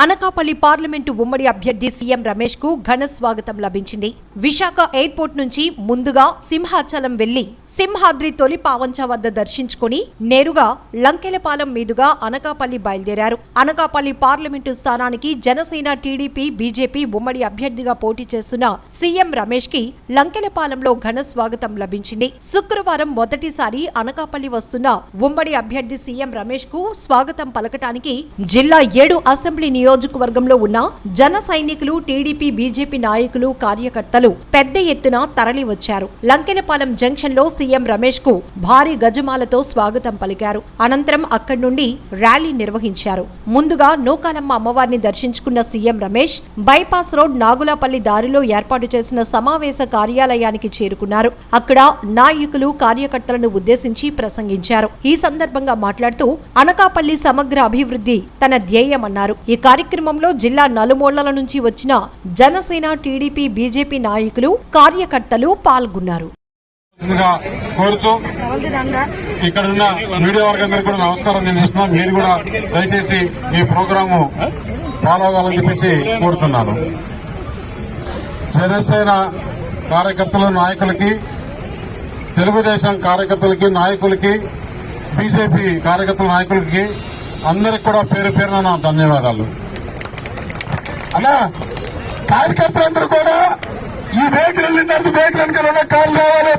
Anakapalli parliament ఉమ్మడి అభ్యర్థి CM Ramesh కు ఘన స్వాగతం లభించింది. విశాఖ ఎయిర్పోర్ట్ నుంచి ముందుగా సింహాచలం వెళ్లి సింహాద్రి తొలి పావంచ వద్ద దర్శించుకుని నేరుగా లంకెలపాలెం మీదుగా అనకాపల్లి బయలుదేరారు. అనకాపల్లి పార్లమెంటు స్థానానికి జనసేన, టీడీపీ, బీజేపీ ఉమ్మడి అభ్యర్థిగా పోటీ చేస్తున్న సీఎం రమేష్ కి లంకెలపాలెంలో ఘన స్వాగతం లభించింది. శుక్రవారం మొదటిసారి అనకాపల్లి వస్తున్న ఉమ్మడి అభ్యర్థి సీఎం రమేష్ కు స్వాగతం పలకటానికి జిల్లా 7 అసెంబ్లీ నియోజకవర్గంలో ఉన్న జన సైనికులు, టీడీపీ, బీజేపీ నాయకులు, కార్యకర్తలు పెద్ద ఎత్తున తరలి వచ్చారు. లంకెలపాలెం జంక్షన్ లో సీఎం రమేష్ కు భారీ గజమాలతో స్వాగతం పలికారు. అనంతరం అక్కడి నుండి ర్యాలీ నిర్వహించారు. ముందుగా నూకాలమ్మ అమ్మవారిని దర్శించుకున్న CM Ramesh bypass road Nagulapalli దారిలో ఏర్పాటు చేసిన సమావేశ కార్యాలయానికి చేరుకున్నారు. అక్కడ నాయకులు, కార్యకర్తలను ఉద్దేశించి ప్రసంగించారు. ఈ సందర్భంగా మాట్లాడుతూ అనకాపల్లి సమగ్ర అభివృద్ధి తన ధ్యేయమన్నారు. ఈ కార్యక్రమంలో జిల్లా నలుమూలల నుంచి వచ్చిన జనసేన, టీడీపీ, బీజేపీ నాయకులు, కార్యకర్తలు పాల్గొన్నారు. కోరుతూ ఇక్కడ ఉన్న మీడియా వర్గందరికీ కూడా నమస్కారం నేను ఇస్తున్నాను. మీరు కూడా దయచేసి ఈ ప్రోగ్రాము ఫాలో అవ్వాలని చెప్పేసి కోరుతున్నాను. జనసేన కార్యకర్తల నాయకులకి, తెలుగుదేశం కార్యకర్తలకి, నాయకులకి, బీజేపీ కార్యకర్తల నాయకులకి అందరికి కూడా పేరు పేరున నా ధన్యవాదాలు. అలా కార్యకర్తలందరూ కూడా ఈ వెహికల్ వెళ్ళిన తర్వాత వెహికల్ వెనకాల ఉన్న కార్లు రావాలి.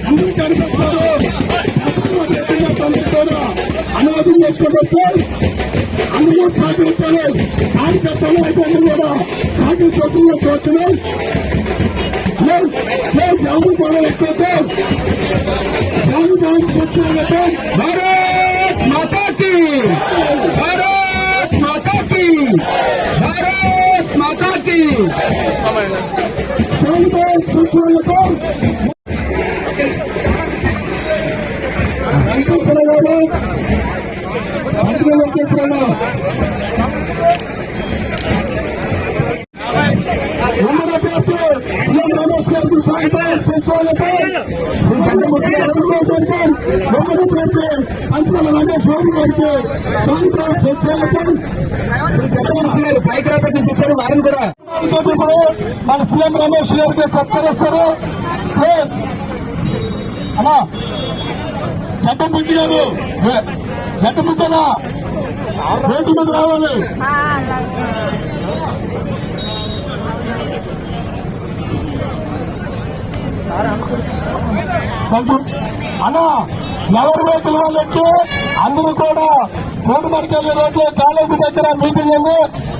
అందరూ చేసుకోబట్టి అందరూ సహకరించాలి. కార్యకర్తలు అయితే కూడా సహకరించాల్సిందిగా కోరుతున్నాం. ఎవరు కూడా ఎక్కువ భారత్ మాతాకి భారత్ మాతాకి భారత్ మాతాకి సూచనలతో వెంకటేశ్వర గారు మంత్రి వెంకటేశ్వర గారు సీఎం రమేష్ గారికి స్వాగతం సూచనలతో పంచమల రమేష్ బాబు గారికి స్వాగతం సూచనలతో హైదరాబాద్ చూపించారు. వారిని కూడా మన సీఎం రమేష్ గారికి సత్కరిస్తారు. అన్నా జట్టముచ్చి గారు జట్టముచ్చనా వేటి మీద రావాలి. అన్నా ఎవరు రైతులు వాళ్ళంటే అందరూ కూడా కోటిమడికెళ్ళి రోడ్లు కాలేజీ దగ్గర మీటింగ్ ఉంది.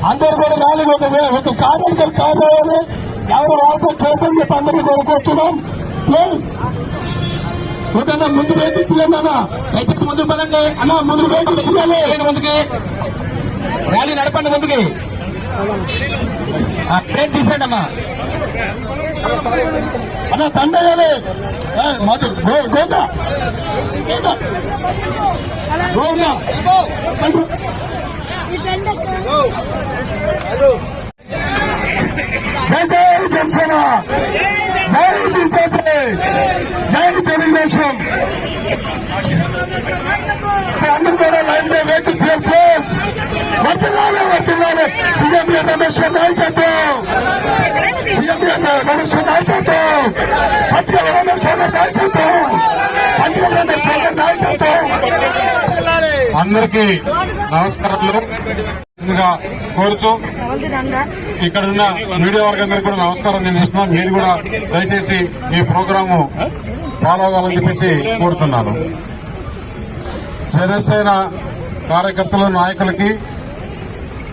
అందరూ కూడా రాలి ఒక కార్మికులు కావాలి. ఎవరు వాళ్ళతో చేతులు చెప్పి అందరూ కోరుకొస్తున్నాం. ఓకేనా ముందు రైతు తీయండి. రైతుకి ముందు పదండి అన్న. ముందు రైతు తీయాలి. ముందుకి ర్యాలీ నడపండి. ముందుకి ట్రైన్ తీసేయండి అమ్మా. అన్న తండేయాలి. మధు గోదా గోదా జై జై జనసేన, జై బీజేపీ, జై తెలుగుదేశం. అందరూ కూడా లైన్ లో వెయిట్ చేయాలి. ప్లీజ్ వర్తిల్లాలి వర్తిల్లాలి. సీఎం రమేష్ నాయకత్వం, సీఎం రమేష్ నాయకత్వం, పంచగల రమేష్ నాయకత్వం, పంచగల రమేష్ నాయకత్వం. అందరికీ నమస్కారాలు కోరుతూ ఇక్కడున్న మీడియా వర్గందరికీ కూడా నమస్కారం నేను ఇస్తున్నాను. మీరు కూడా దయచేసి ఈ ప్రోగ్రాము ఫాలో అవ్వాలని చెప్పేసి కోరుతున్నాను. జనసేన కార్యకర్తలు నాయకులకి,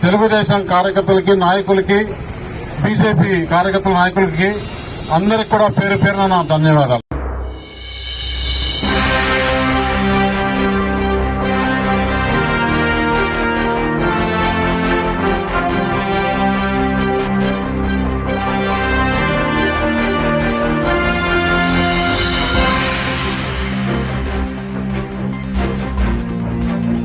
తెలుగుదేశం కార్యకర్తలకి నాయకులకి, బీజేపీ కార్యకర్తల నాయకులకి అందరికి కూడా పేరు పేరున నా ధన్యవాదాలు.